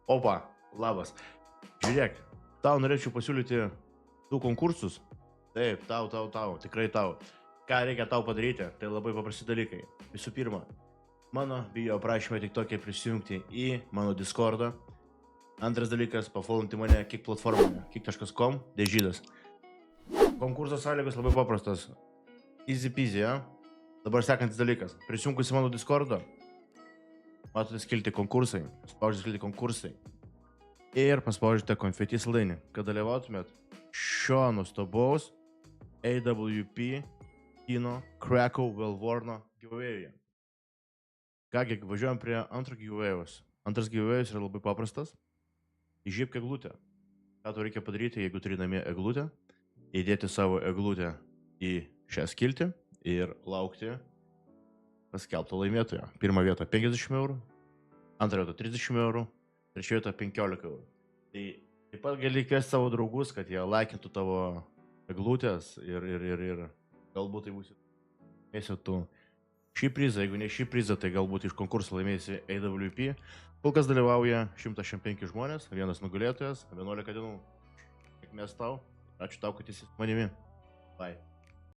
Opa, labas. Žiūrėk, tau norėčiau pasiūlyti 2 konkursus. Taip, tau, tikrai tau. Ką reikia tau padaryti, tai labai paprasti dalykai. Visų pirma, mano video aprašymą tik tokia prisijungti į mano Discordą. Antras dalykas, pafollowinti mane kiek platformoje, kiek.com, Dežydas. Konkurso sąlygos labai paprastas. Easy peasy, ja? Dabar sekantis dalykas. Prisijungus į mano Discordą, matote skilti konkursai, spaudžiate skilti konkursai. Ir paspaudžiate konfeti saldainį, kad dalyvautumėt šio nuostabaus AWP Kino Krakow Velvorno giveaway'e. Kągi, važiuojam prie antro giveaway'us. Antras giveaway'us yra labai paprastas. Įžiebk eglutę. Ką tau reikia padaryti, jeigu turi namie eglutę? Įdėti savo eglutę į šią skiltį ir laukti paskelbto laimėtojo. Pirmą vietą 50 eurų, antrą vietą 30 eurų, trečią vietą 15 eurų. Tai taip pat gali kviesti savo draugus, kad jie laikintų tavo eglutės ir galbūt tai būsi tu šį prizą, jeigu ne šį prizą, tai galbūt iš konkurso laimėsi AWP. Kol kas dalyvauja 165 žmonės, vienas nugalėtojas, 11 dienų. Sėkmės tau, ačiū tau, kad esi su manimi. Bye.